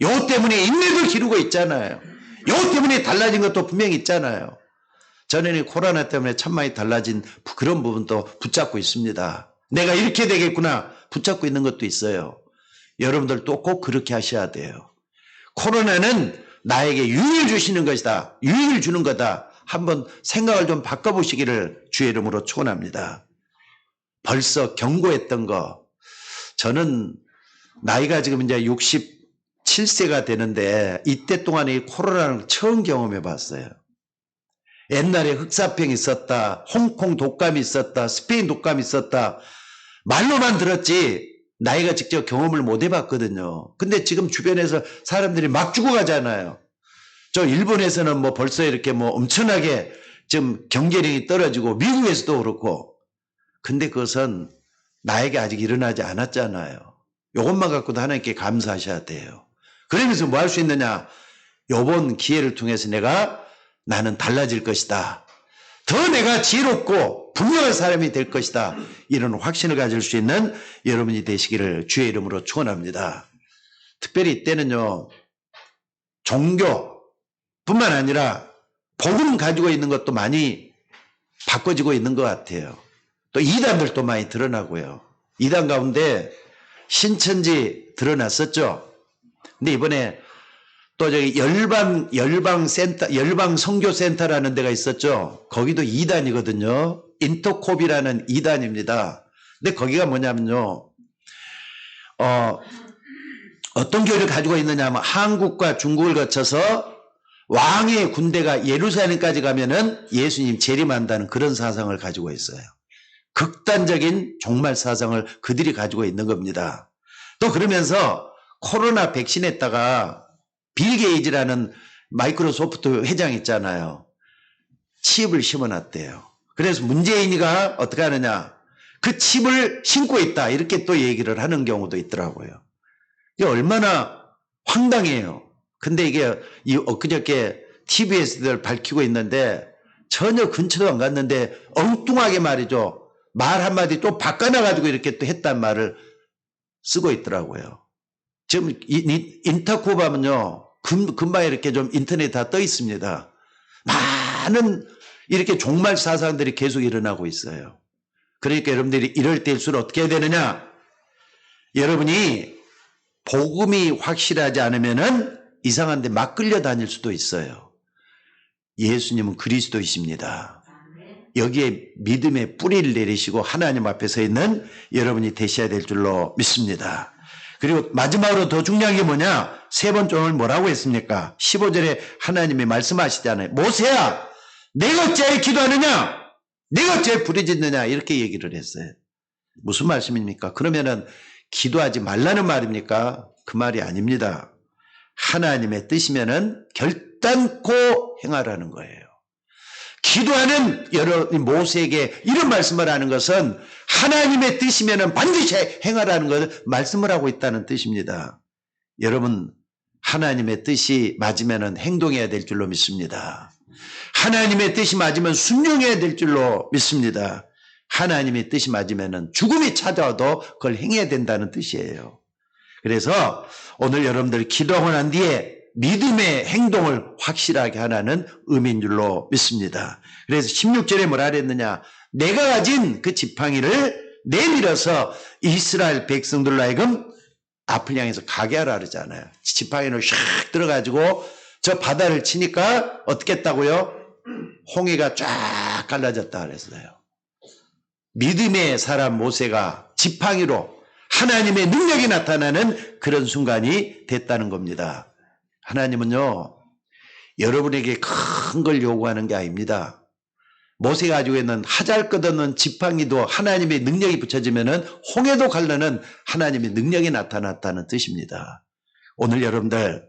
요 때문에 인내도 기르고 있잖아요. 요 때문에 달라진 것도 분명히 있잖아요. 저는 코로나 때문에 참 많이 달라진 그런 부분도 붙잡고 있습니다. 내가 이렇게 되겠구나 붙잡고 있는 것도 있어요. 여러분들도 꼭 그렇게 하셔야 돼요. 코로나는 나에게 유익을 주시는 것이다. 유익을 주는 거다. 한번 생각을 좀 바꿔보시기를 주의 이름으로 축원합니다. 벌써 경고했던 거. 저는 나이가 지금 이제 67세가 되는데 이때 동안에 코로나를 처음 경험해 봤어요. 옛날에 흑사병이 있었다. 홍콩 독감이 있었다. 스페인 독감이 있었다. 말로만 들었지 나이가 직접 경험을 못 해봤거든요. 근데 지금 주변에서 사람들이 막 죽어가잖아요. 저 일본에서는 뭐 벌써 이렇게 뭐 엄청나게 지금 경제력이 떨어지고 미국에서도 그렇고, 근데 그것은 나에게 아직 일어나지 않았잖아요. 이것만 갖고도 하나님께 감사하셔야 돼요. 그러면서 뭐 할 수 있느냐? 이번 기회를 통해서 나는 달라질 것이다. 더 내가 지혜롭고 분명한 사람이 될 것이다. 이런 확신을 가질 수 있는 여러분이 되시기를 주의 이름으로 축원합니다. 특별히 이때는요, 종교뿐만 아니라 복음 가지고 있는 것도 많이 바꿔지고 있는 것 같아요. 또 이단들도 많이 드러나고요. 이단 가운데 신천지 드러났었죠. 근데 이번에 또 저기 열방 선교센터라는 데가 있었죠. 거기도 이단이거든요. 인터콥이라는 이단입니다. 근데 거기가 뭐냐면요, 어떤 교회를 가지고 있느냐 하면 한국과 중국을 거쳐서 왕의 군대가 예루살렘까지 가면은 예수님 재림한다는 그런 사상을 가지고 있어요. 극단적인 종말 사상을 그들이 가지고 있는 겁니다. 또 그러면서 코로나 백신에다가 빌 게이츠라는 마이크로소프트 회장 있잖아요. 칩을 심어놨대요. 그래서 문재인이가 어떻게 하느냐, 그 칩을 심고 있다 이렇게 또 얘기를 하는 경우도 있더라고요. 이게 얼마나 황당해요. 근데 이게 엊그저께 TBS들 밝히고 있는데 전혀 근처도 안 갔는데 엉뚱하게 말이죠. 말 한마디 또 바꿔놔가지고 이렇게 또 했단 말을 쓰고 있더라고요. 지금 인터콥 하면요, 금방 이렇게 좀 인터넷에 다 떠 있습니다. 많은 이렇게 종말 사상들이 계속 일어나고 있어요. 그러니까 여러분들이 이럴 때일수록 어떻게 해야 되느냐? 여러분이 복음이 확실하지 않으면은 이상한 데 막 끌려다닐 수도 있어요. 예수님은 그리스도이십니다. 여기에 믿음의 뿌리를 내리시고 하나님 앞에 서 있는 여러분이 되셔야 될 줄로 믿습니다. 그리고 마지막으로 더 중요한 게 뭐냐? 세 번째 오늘 뭐라고 했습니까? 15절에 하나님이 말씀하시잖아요. 모세야, 내가 어찌하여 기도하느냐? 내가 어찌하여 부르짖느냐? 이렇게 얘기를 했어요. 무슨 말씀입니까? 그러면은 기도하지 말라는 말입니까? 그 말이 아닙니다. 하나님의 뜻이면은 결단코 행하라는 거예요. 기도하는 여러분 모세에게 이런 말씀을 하는 것은 하나님의 뜻이면은 반드시 행하라는 것을 말씀을 하고 있다는 뜻입니다. 여러분, 하나님의 뜻이 맞으면은 행동해야 될 줄로 믿습니다. 하나님의 뜻이 맞으면 순종해야 될 줄로 믿습니다. 하나님의 뜻이 맞으면은 죽음이 찾아와도 그걸 행해야 된다는 뜻이에요. 그래서 오늘 여러분들이 기도하고 난 뒤에 믿음의 행동을 확실하게 하라는 의미인 줄로 믿습니다. 그래서 16절에 뭐라 그랬느냐? 내가 가진 그 지팡이를 내밀어서 이스라엘 백성들로 하여금 앞을 향해서 가게 하라 그러잖아요. 지팡이를 샥 들어가지고 저 바다를 치니까 어떻게 했다고요? 홍해가 쫙 갈라졌다 그랬어요. 믿음의 사람 모세가 지팡이로 하나님의 능력이 나타나는 그런 순간이 됐다는 겁니다. 하나님은요, 여러분에게 큰 걸 요구하는 게 아닙니다. 모세가 가지고 있는 하잘것없는 지팡이도 하나님의 능력이 붙여지면은 홍해도 갈라는 하나님의 능력이 나타났다는 뜻입니다. 오늘 여러분들,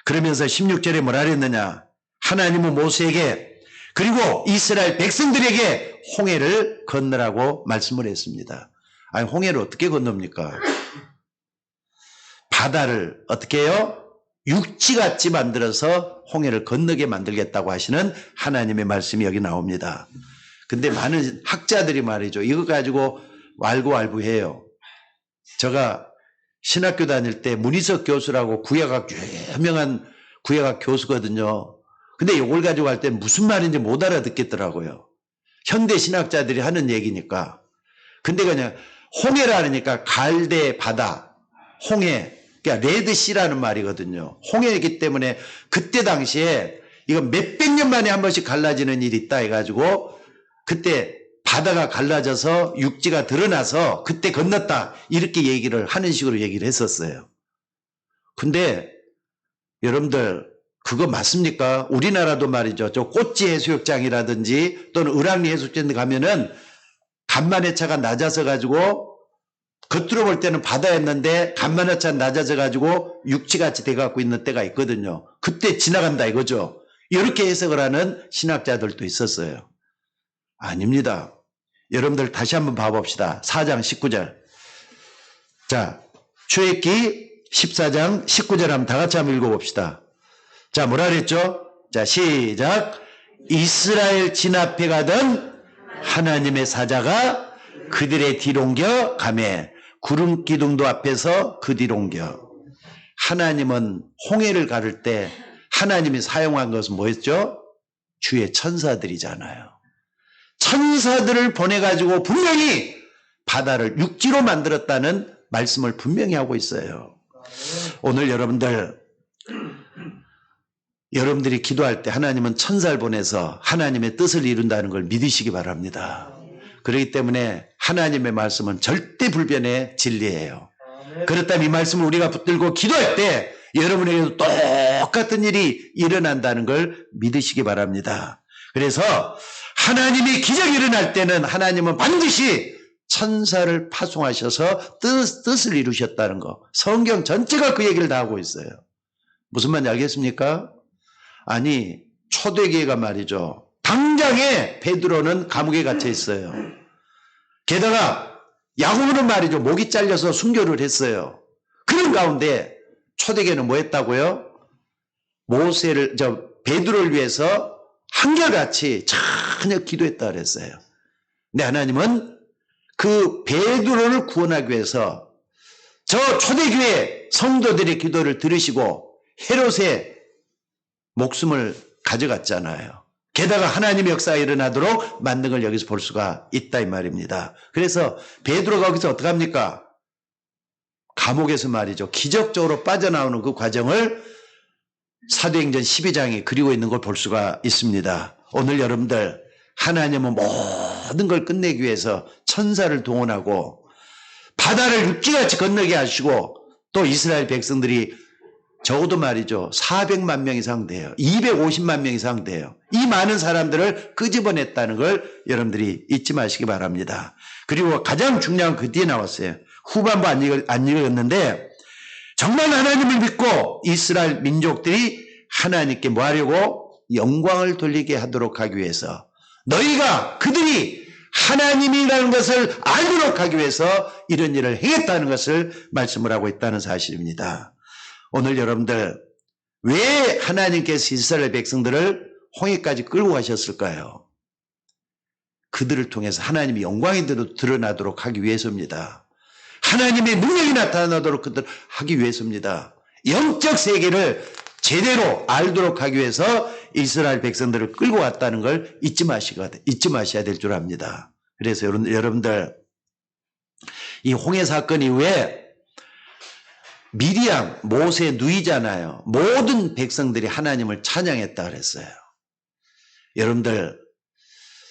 그러면서 16절에 뭐라 그랬느냐? 하나님은 모세에게 그리고 이스라엘 백성들에게 홍해를 건너라고 말씀을 했습니다. 아니, 홍해를 어떻게 건넙니까? 바다를 어떻게 해요? 육지같이 만들어서 홍해를 건너게 만들겠다고 하시는 하나님의 말씀이 여기 나옵니다. 근데 많은 학자들이 말이죠, 이거 가지고 왈구왈부해요. 제가 신학교 다닐 때 문희석 교수라고 구약학 유명한 구약학 교수거든요. 근데 이걸 가지고 할 때 무슨 말인지 못 알아듣겠더라고요. 현대 신학자들이 하는 얘기니까. 근데 그냥 홍해라니까 갈대 바다, 홍해, 그러니까 레드시라는 말이거든요. 홍해이기 때문에 그때 당시에 이거 몇백 년 만에 한 번씩 갈라지는 일이 있다 해가지고 그때 바다가 갈라져서 육지가 드러나서 그때 건넜다 이렇게 얘기를 하는 식으로 얘기를 했었어요. 근데 여러분들 그거 맞습니까? 우리나라도 말이죠. 저 꼬치 해수욕장이라든지 또는 을왕리 해수욕장 가면은 간만의 차가 낮아서 가지고 겉으로 볼 때는 바다였는데 간만의 차가 낮아져 가지고 육지같이 돼갖고 있는 때가 있거든요. 그때 지나간다 이거죠. 이렇게 해석을 하는 신학자들도 있었어요. 아닙니다. 여러분들 다시 한번 봐봅시다. 4장 19절. 자, 출애굽기 14장 19절 한번 다 같이 한번 읽어봅시다. 자, 뭐라 그랬죠? 자, 시작. 이스라엘 진 앞에 가던 하나님의 사자가 그들의 뒤로 옮겨 가매 구름 기둥도 앞에서 그 뒤로 옮겨. 하나님은 홍해를 가를 때 하나님이 사용한 것은 뭐였죠? 주의 천사들이잖아요. 천사들을 보내가지고 분명히 바다를 육지로 만들었다는 말씀을 분명히 하고 있어요. 오늘 여러분들이 기도할 때 하나님은 천사를 보내서 하나님의 뜻을 이룬다는 걸 믿으시기 바랍니다. 그렇기 때문에 하나님의 말씀은 절대 불변의 진리예요. 그렇다면 이 말씀을 우리가 붙들고 기도할 때 여러분에게도 똑같은 일이 일어난다는 걸 믿으시기 바랍니다. 그래서 하나님이 기적이 일어날 때는 하나님은 반드시 천사를 파송하셔서 뜻을 이루셨다는 거. 성경 전체가 그 얘기를 다 하고 있어요. 무슨 말인지 알겠습니까? 아니, 초대교회가 말이죠. 당장에 베드로는 감옥에 갇혀 있어요. 게다가 야고보는 말이죠. 목이 잘려서 순교를 했어요. 그런 가운데 초대교회는 뭐 했다고요? 베드로를 위해서 한결같이 전혀 기도했다 그랬어요. 근데 하나님은 그 베드로를 구원하기 위해서 저 초대교회 성도들의 기도를 들으시고 헤롯의 목숨을 가져갔잖아요. 게다가 하나님의 역사가 일어나도록 만든 걸 여기서 볼 수가 있다 이 말입니다. 그래서 베드로가 거기서 어떡합니까? 감옥에서 말이죠. 기적적으로 빠져나오는 그 과정을 사도행전 12장에 그리고 있는 걸 볼 수가 있습니다. 오늘 여러분들 하나님은 모든 걸 끝내기 위해서 천사를 동원하고 바다를 육지같이 건너게 하시고 또 이스라엘 백성들이 적어도 말이죠. 400만 명 이상 돼요. 250만 명 이상 돼요. 이 많은 사람들을 끄집어냈다는 걸 여러분들이 잊지 마시기 바랍니다. 그리고 가장 중요한 그 뒤에 나왔어요. 후반부 안 읽었는데 정말 하나님을 믿고 이스라엘 민족들이 하나님께 뭐 하려고? 영광을 돌리게 하도록 하기 위해서 너희가 그들이 하나님이라는 것을 알도록 하기 위해서 이런 일을 행했다는 것을 말씀을 하고 있다는 사실입니다. 오늘 여러분들 왜 하나님께서 이스라엘 백성들을 홍해까지 끌고 가셨을까요? 그들을 통해서 하나님의 영광이 드러나도록 하기 위해서입니다. 하나님의 능력이 나타나도록 그들 하기 위해서입니다. 영적 세계를 제대로 알도록 하기 위해서 이스라엘 백성들을 끌고 왔다는 걸 잊지 마셔야 될 줄 압니다. 그래서 여러분들 이 홍해 사건 이후에 미리암, 모세 누이잖아요. 모든 백성들이 하나님을 찬양했다 그랬어요. 여러분들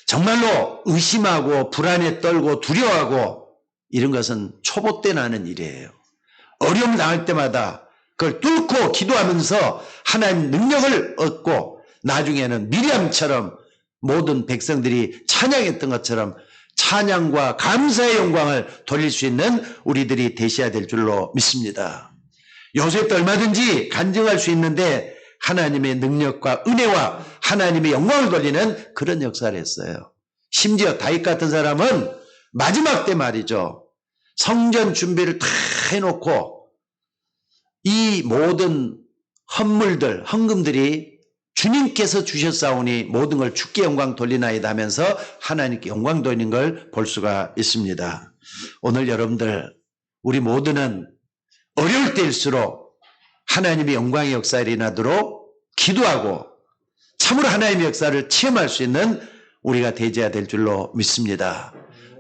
정말로 의심하고 불안에 떨고 두려워하고 이런 것은 초보 때 나는 일이에요. 어려움 당할 때마다 그걸 뚫고 기도하면서 하나님 능력을 얻고 나중에는 미리암처럼 모든 백성들이 찬양했던 것처럼 찬양과 감사의 영광을 돌릴 수 있는 우리들이 되셔야 될 줄로 믿습니다. 요셉도 얼마든지 간증할 수 있는데 하나님의 능력과 은혜와 하나님의 영광을 돌리는 그런 역사를 했어요. 심지어 다윗 같은 사람은 마지막 때 말이죠. 성전 준비를 다 해놓고 이 모든 헌물들, 헌금들이 주님께서 주셨사오니 모든 걸 주께 영광 돌리나이다 하면서 하나님께 영광 돌리는 걸 볼 수가 있습니다. 오늘 여러분들 우리 모두는 어려울 때일수록 하나님의 영광의 역사가 일어나도록 기도하고 참으로 하나님의 역사를 체험할 수 있는 우리가 되어야 될 줄로 믿습니다.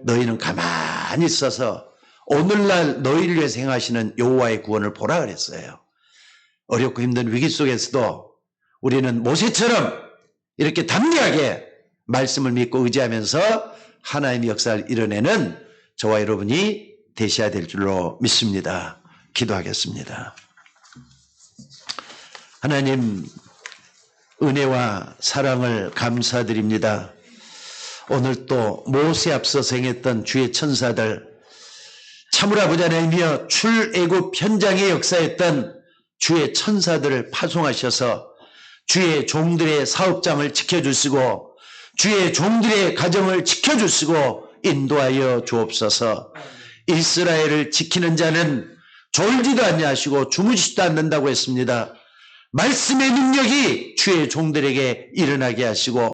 너희는 가만히 있어서 오늘날 너희를 위해서 행하시는 여호와의 구원을 보라 그랬어요. 어렵고 힘든 위기 속에서도 우리는 모세처럼 이렇게 담대하게 말씀을 믿고 의지하면서 하나님의 역사를 이뤄내는 저와 여러분이 되셔야 될 줄로 믿습니다. 기도하겠습니다. 하나님 은혜와 사랑을 감사드립니다. 오늘 또 모세 앞서서 행했던 주의 천사들 참으로 아버지 하나님이여 출애굽 현장의 역사였던 주의 천사들을 파송하셔서 주의 종들의 사업장을 지켜주시고 주의 종들의 가정을 지켜주시고 인도하여 주옵소서. 이스라엘을 지키는 자는 졸지도 아니하시고 주무시지도 않는다고 했습니다. 말씀의 능력이 주의 종들에게 일어나게 하시고